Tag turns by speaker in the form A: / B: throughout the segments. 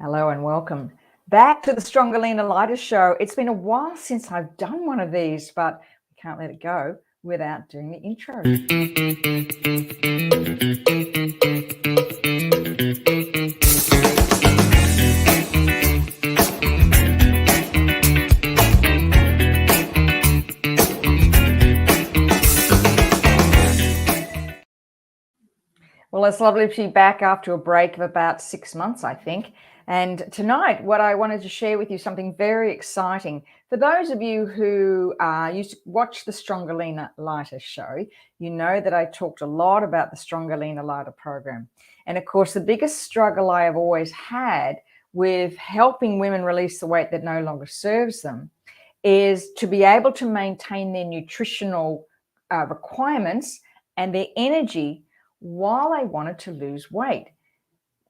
A: Hello and welcome back to the Stronger, Leaner, Lighter show. It's been a while since I've done one of these, but we can't let it go without doing the intro. Well, it's lovely to be back after a break of about 6 months, I think. And tonight, what I wanted to share with you, something very exciting. For those of you who used to watch the Stronger, Leaner, Lighter show, you know that I talked a lot about the Stronger, Leaner, Lighter program. And of course, the biggest struggle I have always had with helping women release the weight that no longer serves them is to be able to maintain their nutritional requirements and their energy while they wanted to lose weight.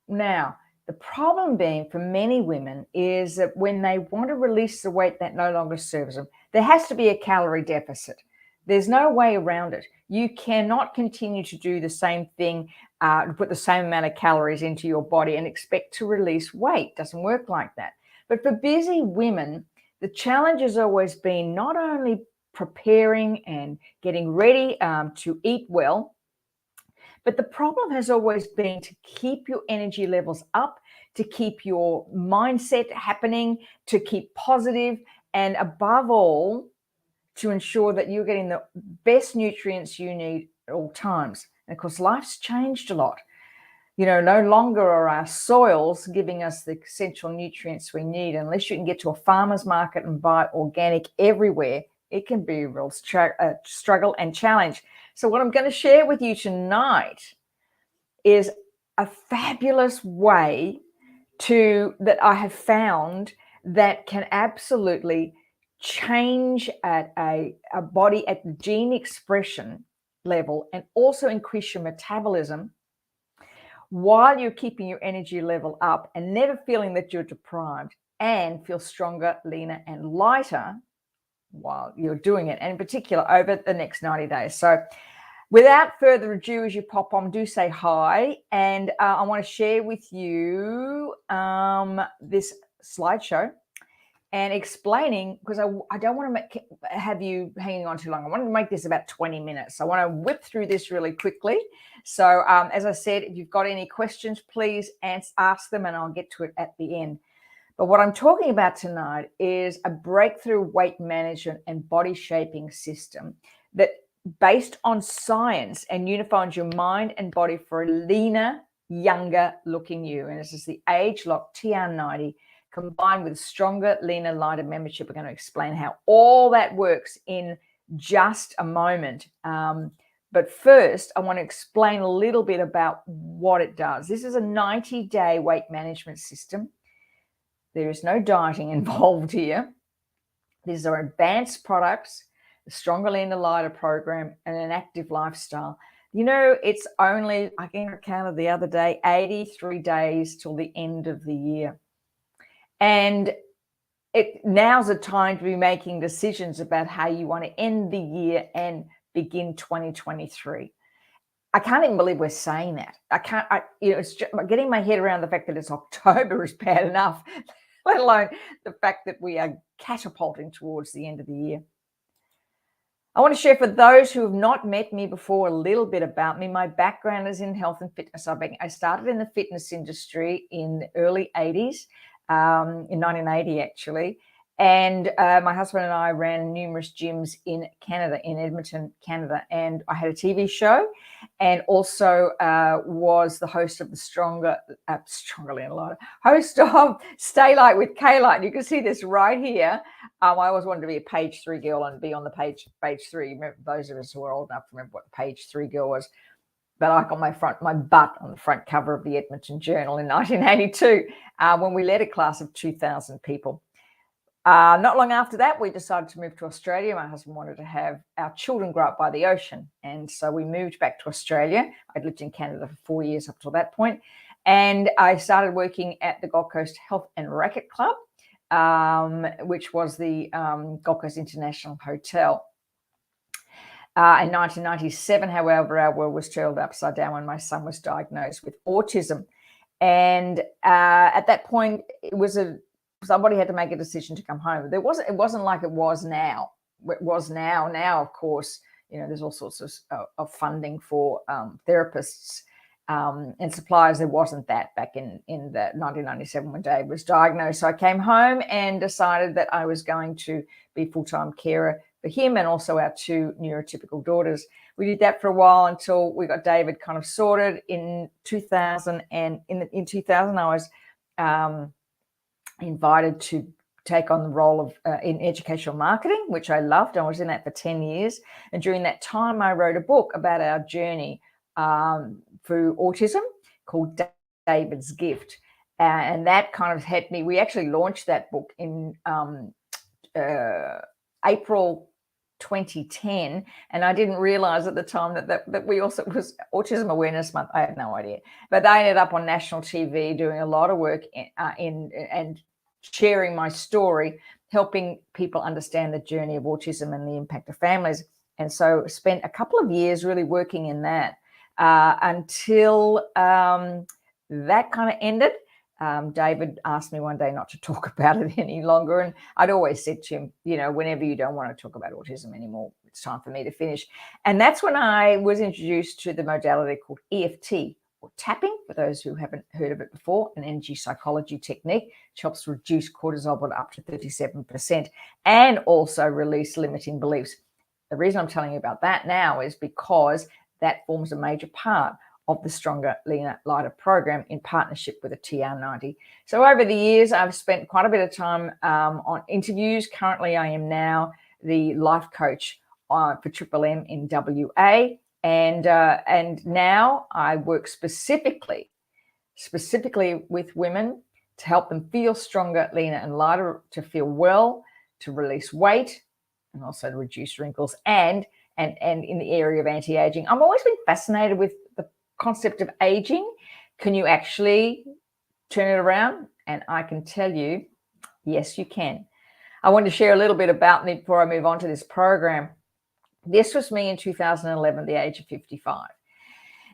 A: Now, the problem being for many women is that when they want to release the weight that no longer serves them, there has to be a calorie deficit. There's no way around it. You cannot continue to do the same thing, put the same amount of calories into your body and expect to release weight. It doesn't work like that. But for busy women, the challenge has always been not only preparing and getting ready to eat well, but the problem has always been to keep your energy levels up, to keep your mindset happening, to keep positive, and above all, to ensure that you're getting the best nutrients you need at all times. And of course, life's changed a lot. You know, no longer are our soils giving us the essential nutrients we need. Unless you can get to a farmer's market and buy organic everywhere, it can be a real struggle and challenge. So what I'm going to share with you tonight is a fabulous way that I have found that can absolutely change at a body at the gene expression level and also increase your metabolism while you're keeping your energy level up and never feeling that you're deprived, and feel stronger, leaner, and lighter while you're doing it, and in particular over the next 90 days. So without further ado, as you pop on, do say hi. And I want to share with you this slideshow and explaining, because I don't want to have you hanging on too long. I want to make this about 20 minutes. I want to whip through this really quickly. So as I said, if you've got any questions, please ask them and I'll get to it at the end. But what I'm talking about tonight is a breakthrough weight management and body shaping system that based on science and unifies your mind and body for a leaner, younger looking you. And this is the AGELOC TR90 combined with stronger, leaner, lighter membership. We're going to explain how all that works in just a moment. But first, I want to explain a little bit about what it does. This is a 90-day weight management system. There is no dieting involved here. These are advanced products, the Stronger, Leaner, Lighter program, and an active lifestyle. You know, it's only, I counted the other day, 83 days till the end of the year. And now's the time to be making decisions about how you want to end the year and begin 2023. I can't even believe we're saying that. It's just, getting my head around the fact that it's October is bad enough, let alone the fact that we are catapulting towards the end of the year. I want to share, for those who have not met me before, a little bit about me. My background is in health and fitness. I started in the fitness industry in the early 80s, in 1980 actually. And my husband and I ran numerous gyms in Canada, in Edmonton, Canada. And I had a TV show and also was the host of the Stronger, Leaner, Lighter, host of Stay Light with K-Light. You can see this right here. I always wanted to be a page 3 girl and be on the page 3. Remember, those of us who are old enough to remember what the page 3 girl was. But I got my butt on the front cover of the Edmonton Journal in 1982 when we led a class of 2,000 people. Not long after that, we decided to move to Australia. My husband wanted to have our children grow up by the ocean. And so we moved back to Australia. I'd lived in Canada for 4 years up till that point. And I started working at the Gold Coast Health and Racquet Club, which was the Gold Coast International Hotel. In 1997, however, our world was turned upside down when my son was diagnosed with autism. And at that point, somebody had to make a decision to come home. It wasn't like it was now. It was now. Now, of course, there's all sorts of funding for therapists and suppliers. There wasn't that back in the 1997 when Dave was diagnosed. So I came home and decided that I was going to be full-time carer for him and also our two neurotypical daughters. We did that for a while until we got David kind of sorted in 2000. And in 2000, I was invited to take on the role of in educational marketing, which I loved. I was in that for 10 years. And during that time, I wrote a book about our journey through autism called David's Gift. And that kind of helped me. We actually launched that book in April 2010, and I didn't realize at the time that we also, it was Autism Awareness Month. I had no idea, but I ended up on national TV doing a lot of work in and sharing my story, helping people understand the journey of autism and the impact of families. And so spent a couple of years really working in that until that kind of ended. David asked me one day not to talk about it any longer. And I'd always said to him, whenever you don't want to talk about autism anymore, it's time for me to finish. And that's when I was introduced to the modality called EFT, or tapping, for those who haven't heard of it before, an energy psychology technique, which helps reduce cortisol by up to 37% and also release limiting beliefs. The reason I'm telling you about that now is because that forms a major part of the Stronger, Leaner, Lighter program in partnership with a TR90. So over the years, I've spent quite a bit of time on interviews. Currently, I am now the life coach for Triple M in WA. And now I work specifically with women to help them feel stronger, leaner, and lighter, to feel well, to release weight, and also to reduce wrinkles, and in the area of anti-aging. I've always been fascinated with the concept of aging. Can you actually turn it around? And I can tell you, yes, you can. I want to share a little bit about me before I move on to this program. This was me in 2011, the age of 55.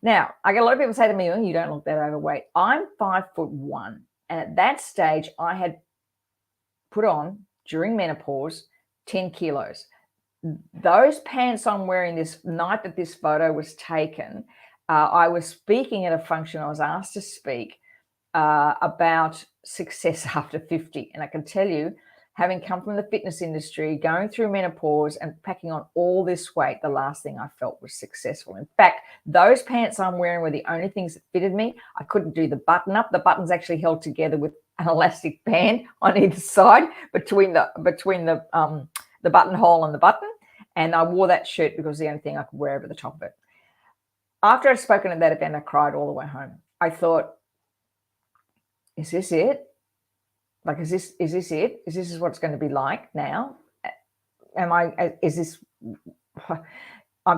A: Now, I get a lot of people say to me, oh, you don't look that overweight. I'm 5'1". And at that stage, I had put on, during menopause, 10 kilos. Those pants I'm wearing this night that this photo was taken, I was speaking at a function. I was asked to speak about success after 50. And I can tell you, having come from the fitness industry, going through menopause and packing on all this weight, the last thing I felt was successful. In fact, those pants I'm wearing were the only things that fitted me. I couldn't do the button up. The button's actually held together with an elastic band on either side between the buttonhole and the button. And I wore that shirt because it was the only thing I could wear over the top of it. After I'd spoken at that event, I cried all the way home. I thought, is this it? Like, is this it? Is this what it's going to be like now? I'm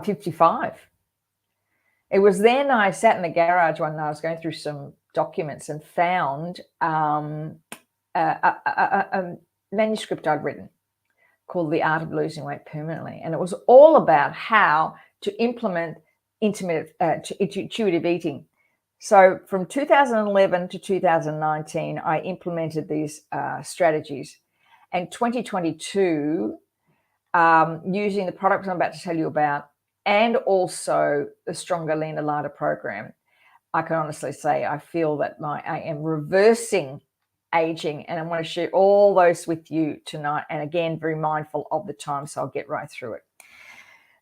A: 55. It was then I sat in the garage one night. I was going through some documents and found a manuscript I'd written called The Art of Losing Weight Permanently. And it was all about how to implement intuitive eating. So from 2011 to 2019, I implemented these strategies. And 2022, using the products I'm about to tell you about, and also the Stronger, Leaner, Lighter program, I can honestly say I feel that I am reversing aging, and I want to share all those with you tonight. And again, very mindful of the time, so I'll get right through it.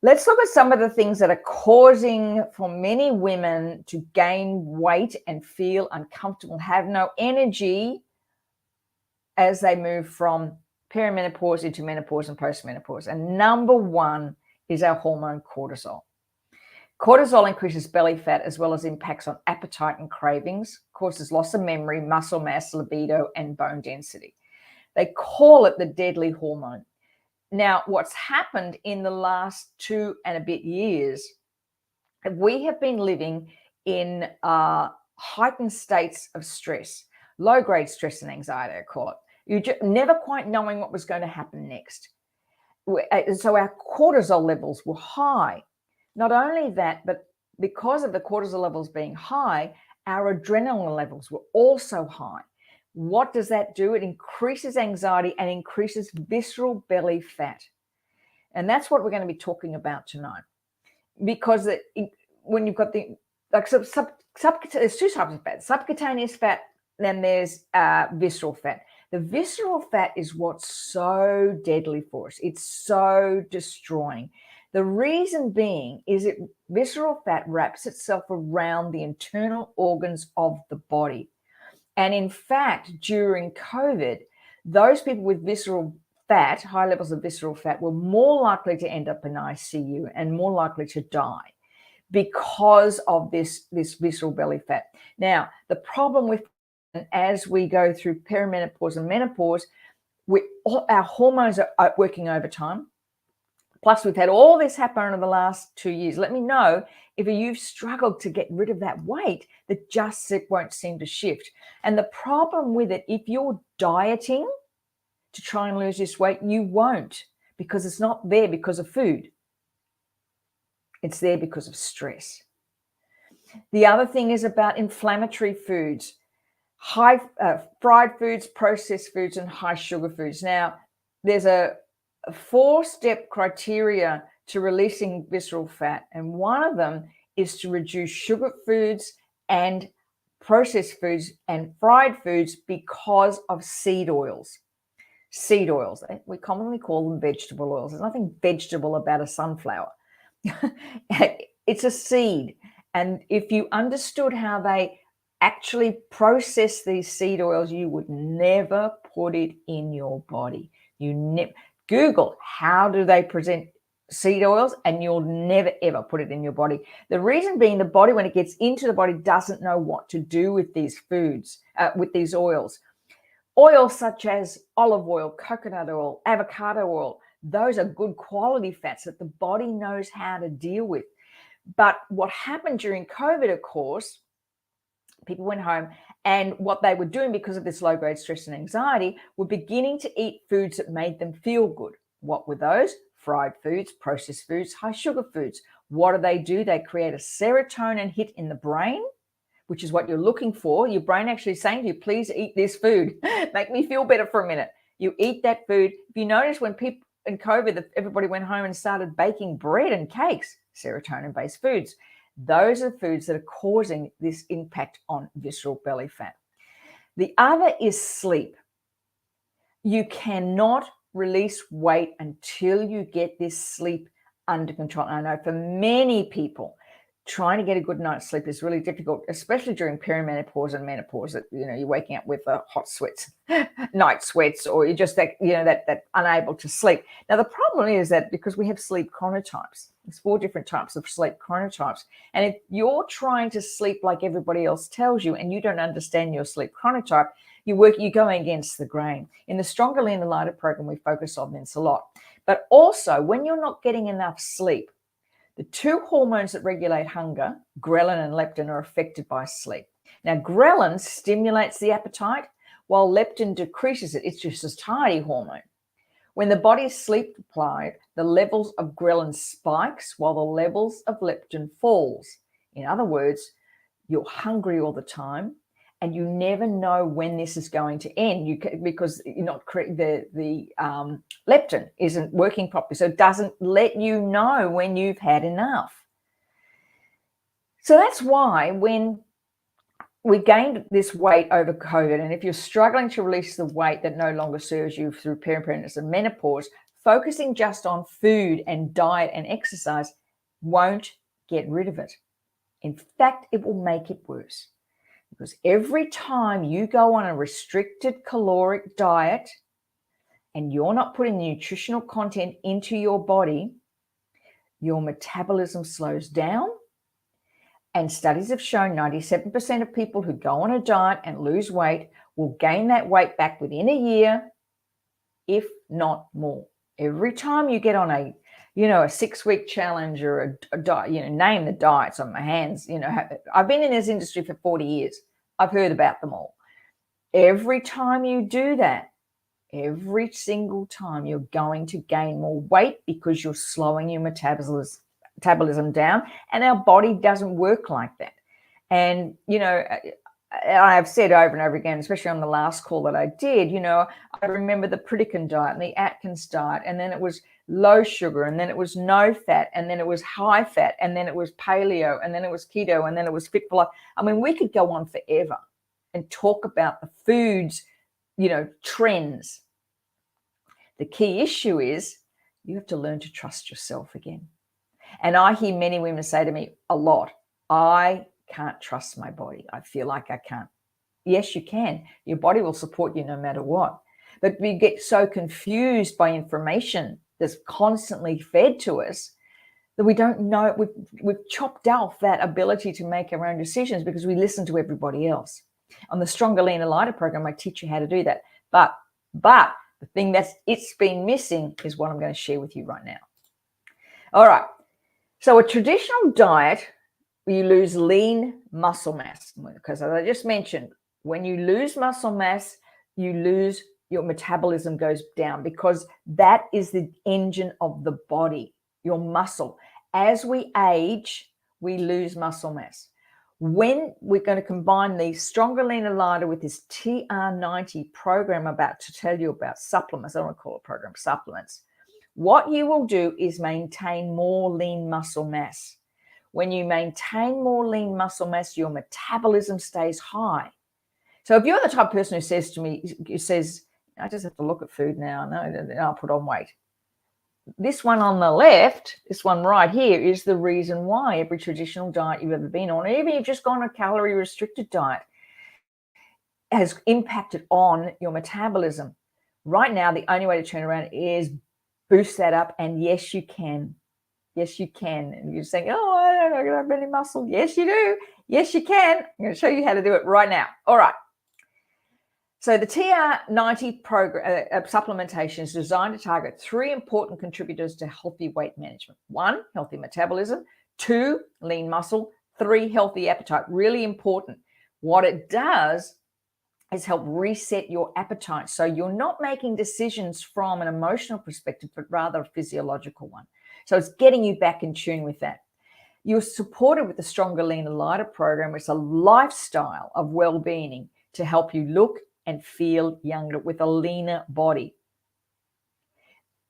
A: Let's look at some of the things that are causing for many women to gain weight and feel uncomfortable, have no energy as they move from perimenopause into menopause and postmenopause. And number one is our hormone cortisol. Cortisol increases belly fat as well as impacts on appetite and cravings, causes loss of memory, muscle mass, libido, and bone density. They call it the deadly hormone. Now, what's happened in the last 2 and a bit years, we have been living in heightened states of stress, low-grade stress and anxiety, I call it. You just never quite knowing what was going to happen next. So our cortisol levels were high. Not only that, but because of the cortisol levels being high, Our adrenaline levels were also high. What does that do? It increases anxiety and increases visceral belly fat. And that's what we're going to be talking about tonight. Because when you've got there's two types of fat: subcutaneous fat, then there's visceral fat. The visceral fat is what's so deadly for us. It's so destroying. The reason being is that visceral fat wraps itself around the internal organs of the body. And in fact, during COVID, those people with visceral fat, high levels of visceral fat, were more likely to end up in ICU and more likely to die because of this visceral belly fat. Now, the problem with, as we go through perimenopause and menopause, our hormones are working overtime. Plus, we've had all this happen over the last 2 years. Let me know if you've struggled to get rid of that weight that just won't seem to shift. And the problem with it, if you're dieting to try and lose this weight, you won't, because it's not there because of food. It's there because of stress. The other thing is about inflammatory foods, high fried foods, processed foods, and high sugar foods. Now, there's a 4-step criteria to releasing visceral fat, and one of them is to reduce sugar foods and processed foods and fried foods because of seed oils. Seed oils, we commonly call them vegetable oils. There's nothing vegetable about a sunflower. It's a seed. And if you understood how they actually process these seed oils, you would never put it in your body. Google how do they present seed oils, and you'll never ever put it in your body. The reason being, the body, when it gets into the body, doesn't know what to do with these foods, with these oils. Oils such as olive oil, coconut oil, avocado oil, those are good quality fats that the body knows how to deal with. But what happened during COVID, of course, people went home, and what they were doing because of this low-grade stress and anxiety were beginning to eat foods that made them feel good. What were those? Fried foods, processed foods, high sugar foods. What do? They create a serotonin hit in the brain, which is what you're looking for. Your brain actually saying to you, please eat this food. Make me feel better for a minute. You eat that food. If you notice, when people in COVID, everybody went home and started baking bread and cakes, serotonin-based foods. Those are foods that are causing this impact on visceral belly fat. The other is sleep. You cannot release weight until you get this sleep under control. And I know for many people, trying to get a good night's sleep is really difficult, especially during perimenopause and menopause. That you're waking up with hot sweats, night sweats, or you're just that unable to sleep. Now the problem is that because we have sleep chronotypes, there's 4 different types of sleep chronotypes, and if you're trying to sleep like everybody else tells you, and you don't understand your sleep chronotype, you're going against the grain. In the Stronger, Leaner, Lighter program, we focus on this a lot. But also, when you're not getting enough sleep, the 2 hormones that regulate hunger, ghrelin and leptin, are affected by sleep. Now, ghrelin stimulates the appetite, while leptin decreases it. It's just a satiety hormone. When the body is sleep deprived, the levels of ghrelin spikes while the levels of leptin falls. In other words, you're hungry all the time, and you never know when this is going to end because you're not the leptin isn't working properly, so it doesn't let you know when you've had enough. So that's why when we gained this weight over COVID, and if you're struggling to release the weight that no longer serves you through perimenopause and menopause, focusing just on food and diet and exercise won't get rid of it. In fact, it will make it worse. Because every time you go on a restricted caloric diet and you're not putting the nutritional content into your body, your metabolism slows down. And studies have shown 97% of people who go on a diet and lose weight will gain that weight back within a year, if not more. Every time you get on a 6-week challenge or a diet, name the diets on my hands. I've been in this industry for 40 years. I've heard about them all. Every time you do that, every single time you're going to gain more weight because you're slowing your metabolism down, and our body doesn't work like that. And, I've said over and over again, especially on the last call that I did, I remember the Pritikin diet and the Atkins diet, and then it was low sugar, and then it was no fat, and then it was high fat, and then it was paleo, and then it was keto, and then it was fit for life. I mean, we could go on forever and talk about the foods, trends. The key issue is you have to learn to trust yourself again. And I hear many women say to me a lot, I can't trust my body. I feel like I can't. Yes, you can. Your body will support you no matter what. But we get so confused by information that's constantly fed to us that we don't know. We've chopped off that ability to make our own decisions because we listen to everybody else. On the Stronger, Leaner, Lighter program, I teach you how to do that. But the thing it's been missing is what I'm going to share with you right now. All right. So a traditional diet, you lose lean muscle mass, because as I just mentioned, when you lose muscle mass, your metabolism goes down, because that is the engine of the body, your muscle. As we age, we lose muscle mass. When we're going to combine the Stronger, Leaner, Lighter with this TR90 program I'm about to tell you about, supplements, I don't want to call it program, supplements, what you will do is maintain more lean muscle mass. When you maintain more lean muscle mass, your metabolism stays high. So if you're the type of person who says to me, I just have to look at food now, no, I'll put on weight. This one on the left, this one right here, is the reason why every traditional diet you've ever been on, even if you've just gone on a calorie-restricted diet, has impacted on your metabolism. Right now, the only way to turn around is boost that up, and yes, you can. Yes, you can. And you're saying, oh, I don't have any muscle. Yes, you do. Yes, you can. I'm going to show you how to do it right now. All right. So the TR90 program supplementation is designed to target 3 important contributors to healthy weight management. 1, healthy metabolism. 2, lean muscle. 3, healthy appetite. Really important. What it does is help reset your appetite. So you're not making decisions from an emotional perspective, but rather a physiological one. So it's getting you back in tune with that. You're supported with the Stronger, Leaner, Lighter program. It's a lifestyle of well-being to help you look and feel younger with a leaner body.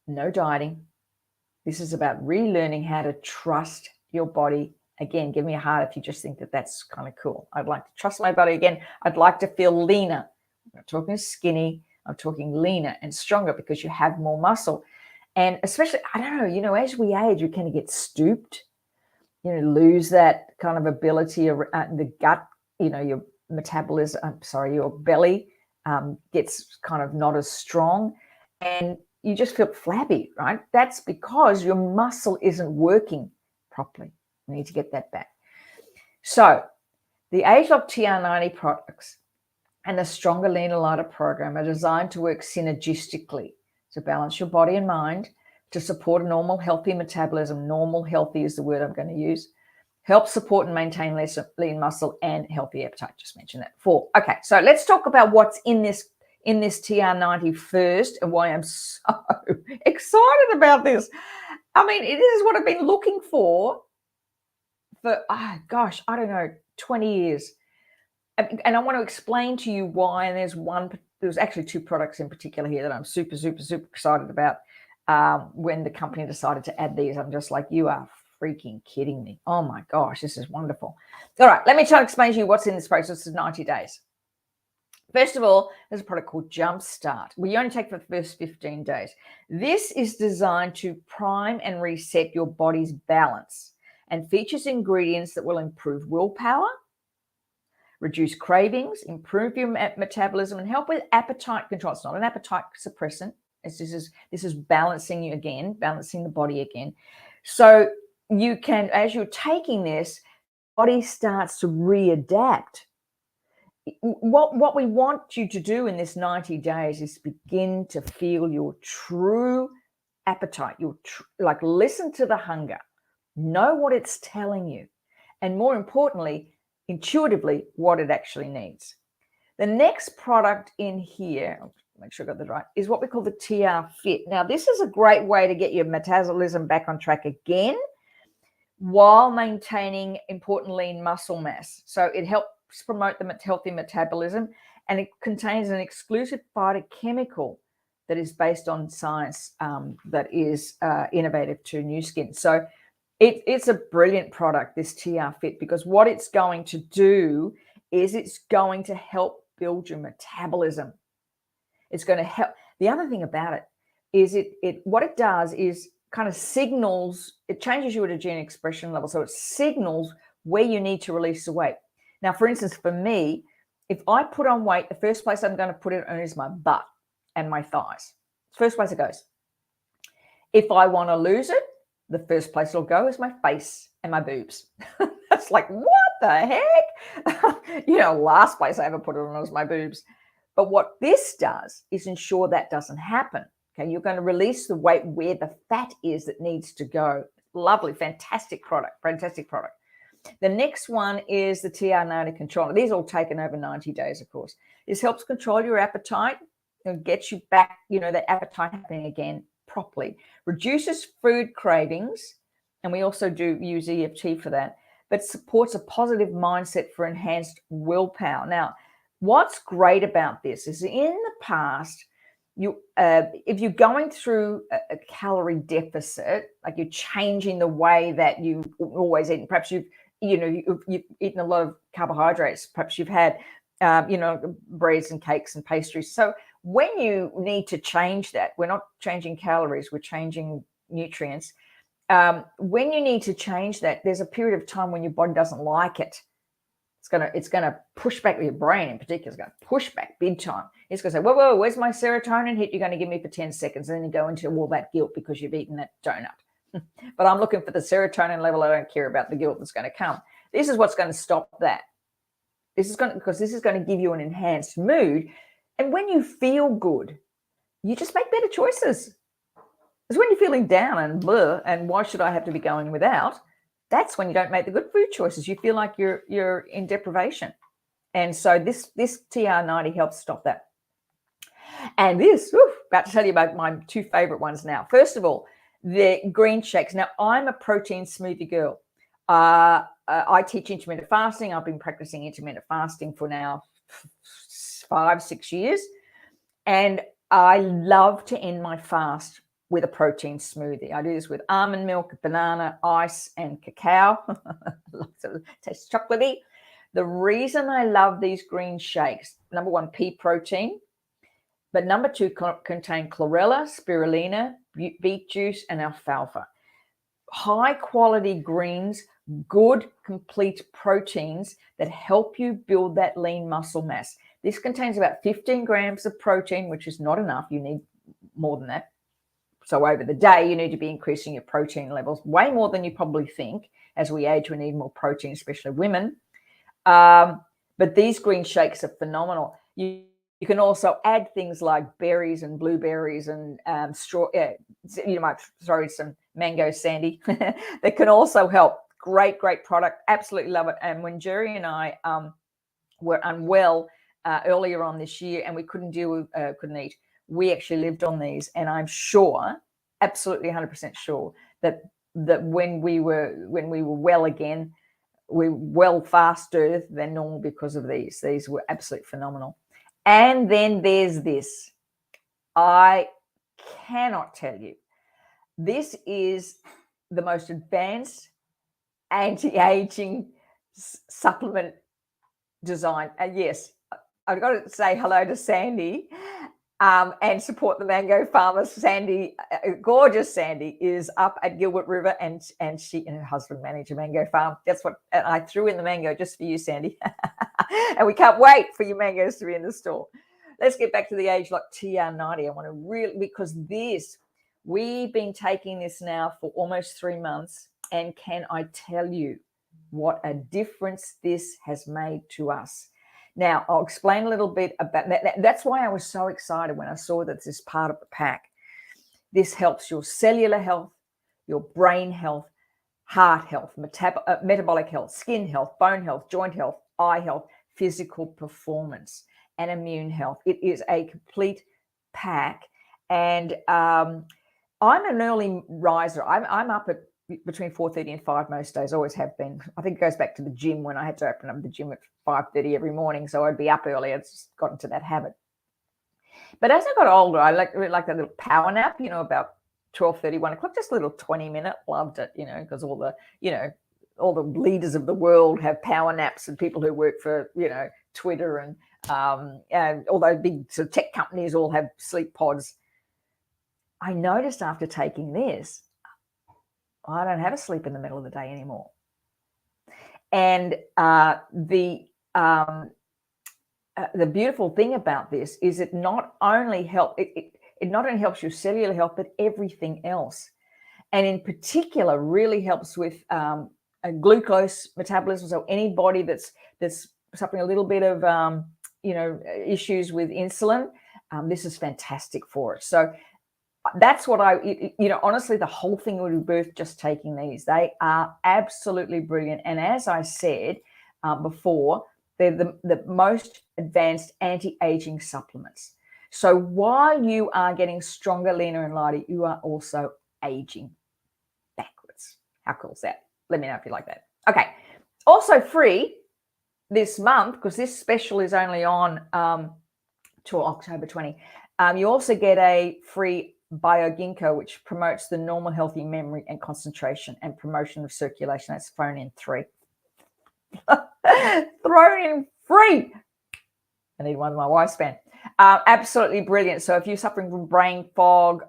A: No dieting. This is about relearning how to trust your body. Again, give me a heart if you just think that that's kind of cool. I'd like to trust my body again. I'd like to feel leaner. I'm not talking skinny. I'm talking leaner and stronger because you have more muscle. And especially, I don't know, as we age, we kind of get stooped, lose that kind of ability of the gut, your metabolism, your belly gets kind of not as strong, and you just feel flabby, right? That's because your muscle isn't working properly. We need to get that back. So the AGELOC TR90 products and the Stronger, Leaner, Lighter program are designed to work synergistically to balance your body and mind, to support a normal, healthy metabolism. Normal, healthy is the word I'm going to use. Help support and maintain lean muscle and healthy appetite. Just mentioned that before. Okay, so let's talk about what's in this TR90 first and why I'm so excited about this. I mean, it is what I've been looking for 20 years. And I want to explain to you why. And there's actually 2 products in particular here that I'm super, super, super excited about. When the company decided to add these, I'm just like, you are freaking kidding me. Oh my gosh, this is wonderful. All right, let me try to explain to you what's in this process of 90 days. First of all, there's a product called Jumpstart. We only take for the first 15 days. This is designed to prime and reset your body's balance and features ingredients that will improve willpower, reduce cravings, improve your metabolism, and help with appetite control. It's not an appetite suppressant. This is balancing you again, balancing the body again. So you can, as you're taking this, body starts to readapt. What we want you to do in this 90 days is begin to feel your true appetite. Listen to the hunger, know what it's telling you, and more importantly, intuitively, what it actually needs. The next product in here, make sure I got that right, is what we call the TR Fit. Now, this is a great way to get your metabolism back on track again while maintaining important lean muscle mass. So it helps promote the healthy metabolism, and it contains an exclusive phytochemical that is based on science that is innovative to Nu Skin. So it's a brilliant product, this TR Fit, because what it's going to do is it's going to help build your metabolism. It's going to help. The other thing about it is what it does is kind of signals, it changes you at a gene expression level. So it signals where you need to release the weight. Now, for instance, for me, if I put on weight, the first place I'm going to put it on is my butt and my thighs. First place it goes. If I want to lose it, the first place it'll go is my face and my boobs. That's like, what the heck? Last place I ever put it on was my boobs. But what this does is ensure that doesn't happen. Okay, you're going to release the weight where the fat is that needs to go. Lovely, fantastic product. The next one is the TR90 controller. These are all taken over 90 days, of course. This helps control your appetite and gets you back, the appetite happening again properly. Reduces food cravings, and we also do use EFT for that, but supports a positive mindset for enhanced willpower. Now, what's great about this is in the past, if you're going through a calorie deficit, like you're changing the way that you always eat, perhaps you've eaten a lot of carbohydrates, perhaps you've had breads and cakes and pastries. So when you need to change that, we're not changing calories, we're changing nutrients. When you need to change that, there's a period of time when your body doesn't like it. It's gonna push back, your brain in particular is going to push back big time. It's going to say, whoa, where's my serotonin hit you're going to give me for 10 seconds? And then you go into all that guilt because you've eaten that donut. But I'm looking for the serotonin level. I don't care about the guilt that's going to come. This is what's going to stop that. Because this is going to give you an enhanced mood. And when you feel good, you just make better choices. Because when you're feeling down and blah, and why should I have to be going without? That's when you don't make the good food choices. You feel like you're in deprivation. And so this TR90 helps stop that. And about to tell you about my two favorite ones now. First of all, the green shakes. Now, I'm a protein smoothie girl. I teach intermittent fasting. I've been practicing intermittent fasting for now 5-6 years. And I love to end my fast with a protein smoothie. I do this with almond milk, banana, ice, and cacao. Tastes chocolatey. The reason I love these green shakes, number one, pea protein, but number two, contain chlorella, spirulina, beet juice, and alfalfa. High quality greens, good complete proteins that help you build that lean muscle mass. This contains about 15 grams of protein, which is not enough. You need more than that. So over the day, you need to be increasing your protein levels way more than you probably think. As we age, we need more protein, especially women. But these green shakes are phenomenal. You can also add things like berries and blueberries and you might throw in some mango sandy. That can also help. Great product. Absolutely love it. And when Jerry and I were unwell earlier on this year and we couldn't eat, we actually lived on these. And I'm sure, absolutely 100% sure, that when we were well again, we were well faster than normal because of these. These were absolutely phenomenal. And then there's this. I cannot tell you. This is the most advanced anti-aging supplement design. And yes, I've got to say hello to Sandy and support the mango farmers. Sandy, gorgeous Sandy, is up at Gilbert River, and she and her husband manage a mango farm. That's what I threw in the mango just for you, Sandy. And we can't wait for your mangoes to be in the store. Let's get back to the AGELOC TR90. I want to really, because we've been taking this now for almost 3 months, and can I tell you what a difference this has made to us. Now, I'll explain a little bit about that. That's why I was so excited when I saw that this is part of the pack. This helps your cellular health, your brain health, heart health, metabolic health, skin health, bone health, joint health, eye health, physical performance, and immune health. It is a complete pack. And I'm an early riser. I'm up at between 4:30 and 5 most days, always have been. I think it goes back to the gym when I had to open up the gym at 5:30 every morning. So I'd be up early. It's just got into that habit. But as I got older, I like that little power nap, about 12:30, 1 o'clock, just a little 20-minute. Loved it, because all the leaders of the world have power naps, and people who work for, Twitter and all those big sort of tech companies all have sleep pods. I noticed after taking this, I don't have a sleep in the middle of the day anymore. And the beautiful thing about this is it not only helps your cellular health, but everything else. And in particular, really helps with glucose metabolism. So anybody that's suffering a little bit of issues with insulin, this is fantastic for it. So that's what honestly, the whole thing would be worth just taking these. They are absolutely brilliant. And as I said before, they're the most advanced anti-aging supplements. So while you are getting stronger, leaner, and lighter, you are also aging backwards. How cool is that? Let me know if you like that. Okay. Also free this month, because this special is only on till October 20. You also get a free Bio Ginkgo, which promotes the normal healthy memory and concentration and promotion of circulation. That's thrown in 3. Thrown in free. I need one of my wife's span. Absolutely brilliant. So if you're suffering from brain fog,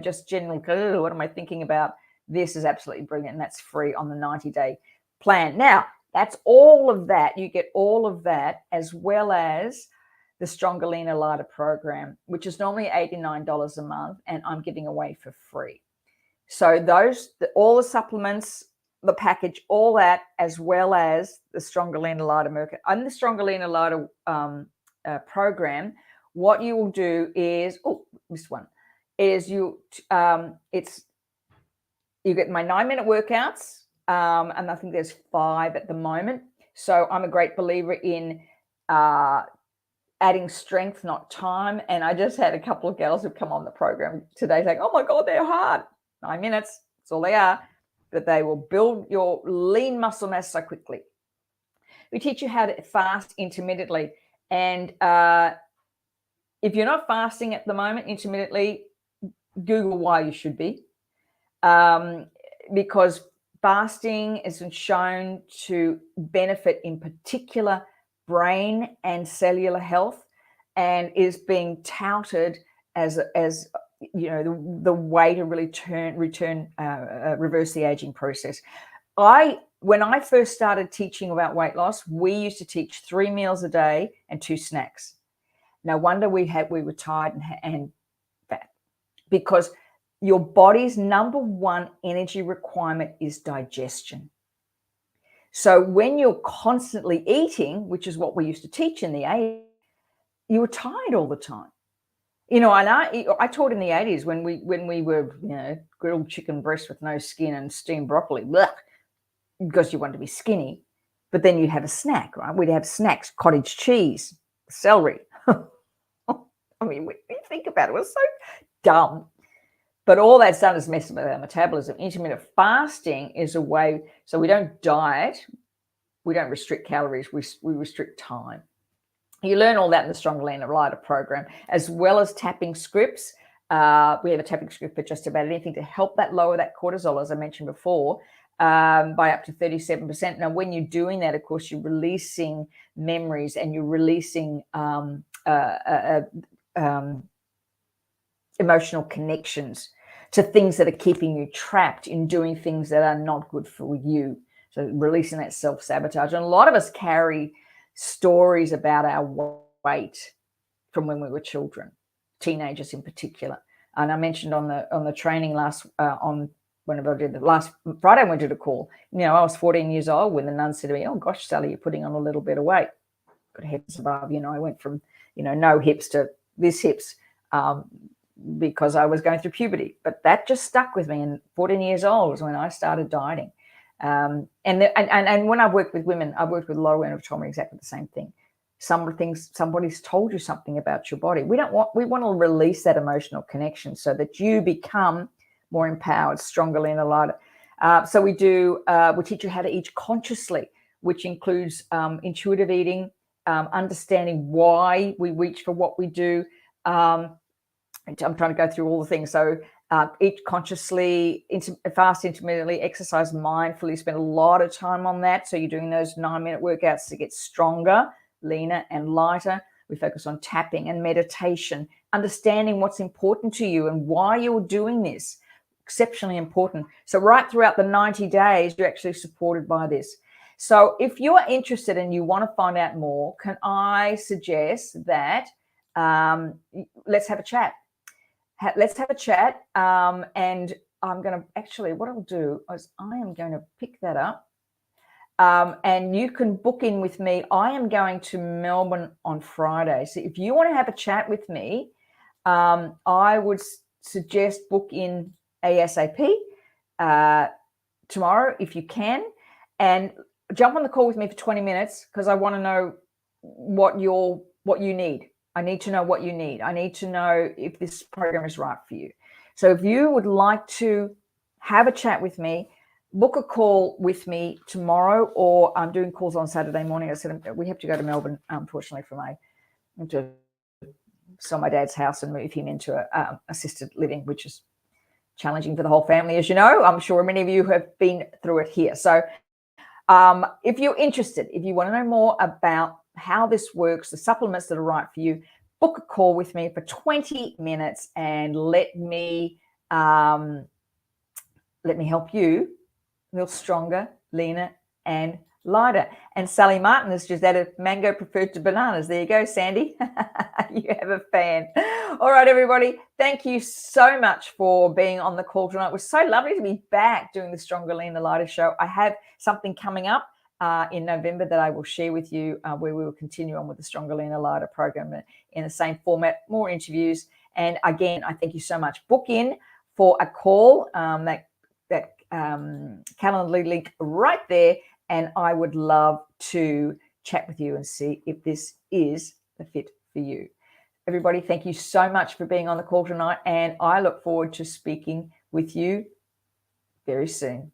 A: just general, what am I thinking about? This is absolutely brilliant, and that's free on the 90-day plan. Now, that's all of that. You get all of that, as well as the Stronger, Leaner, Lighter program, which is normally $89 a month, and I'm giving away for free. So all the supplements, the package, all that, as well as the Stronger, Leaner, Lighter and the Stronger, Leaner, Lighter program. What you will do is, missed one, is you get my 9-minute workouts, and I think there's 5 at the moment. So I'm a great believer in adding strength, not time. And I just had a couple of girls who've come on the program today saying, oh my God, they're hard. 9 minutes, that's all they are. But they will build your lean muscle mass so quickly. We teach you how to fast intermittently. And if you're not fasting at the moment intermittently, Google why you should be. Because fasting has been shown to benefit in particular brain and cellular health, and is being touted as the way to really reverse the aging process. When I first started teaching about weight loss, we used to teach 3 meals a day and 2 snacks. No wonder we were tired and fat, because your body's number one energy requirement is digestion. So when you're constantly eating, which is what we used to teach in the 80s, you were tired all the time. And I taught in the 80s when we were, grilled chicken breast with no skin and steamed broccoli, because you wanted to be skinny. But then you'd have a snack, right? We'd have snacks, cottage cheese, celery. I mean, when you think about it, it was so dumb. But all that's done is mess with our metabolism. Intermittent fasting is a way, so we don't diet, we don't restrict calories, we restrict time. You learn all that in the Stronger, Leaner, Lighter program, as well as tapping scripts. We have a tapping script for just about anything to help lower that cortisol, as I mentioned before, by up to 37%. Now, when you're doing that, of course, you're releasing memories and you're releasing emotional connections to things that are keeping you trapped in doing things that are not good for you. So releasing that self-sabotage. And a lot of us carry stories about our weight from when we were children, teenagers in particular. And I mentioned on the training last whenever I did the last Friday when I did a call, I was 14 years old when the nun said to me, oh gosh, Sally, you're putting on a little bit of weight. Got hips above, I went from, no hips to this hips. Because I was going through puberty, but that just stuck with me. And 14 years old was when I started dieting. And when I've worked with women, I've worked with a lot of women who've told me exactly the same thing. Somebody's told you something about your body. We want to release that emotional connection so that you become more empowered, stronger, leaner, lighter. So we teach you how to eat consciously, which includes intuitive eating, understanding why we reach for what we do. I'm trying to go through all the things. So eat consciously, fast intermittently, exercise mindfully, spend a lot of time on that. So you're doing those 9-minute workouts to get stronger, leaner, and lighter. We focus on tapping and meditation, understanding what's important to you and why you're doing this. Exceptionally important. So right throughout the 90 days, you're actually supported by this. So if you're interested and you want to find out more, can I suggest that let's have a chat. Let's have a chat. And I'm going to actually, what I'll do is I am going to pick that up. And you can book in with me. I am going to Melbourne on Friday. So if you want to have a chat with me, I would suggest book in ASAP tomorrow if you can, and jump on the call with me for 20 minutes because I want to know what you need. I need to know what you need. I need to know if this program is right for you. So if you would like to have a chat with me, book a call with me tomorrow, or I'm doing calls on Saturday morning. I said we have to go to Melbourne, unfortunately, to sell my dad's house and move him into a assisted living, which is challenging for the whole family, as you know. I'm sure many of you have been through it here. So if you're interested, if you want to know more about how this works, the supplements that are right for you, book a call with me for 20 minutes and let me help you feel stronger, leaner, and lighter. And Sally Martin has just added mango preferred to bananas. There you go, Sandy. You have a fan. All right, everybody. Thank you so much for being on the call tonight. It was so lovely to be back doing the Stronger, Leaner, Lighter show. I have something coming up in November that I will share with you where we will continue on with the Stronger, Leaner, Lighter program in the same format, more interviews. And again, I thank you so much. Book in for a call, that Calendly link right there. And I would love to chat with you and see if this is the fit for you. Everybody, thank you so much for being on the call tonight. And I look forward to speaking with you very soon.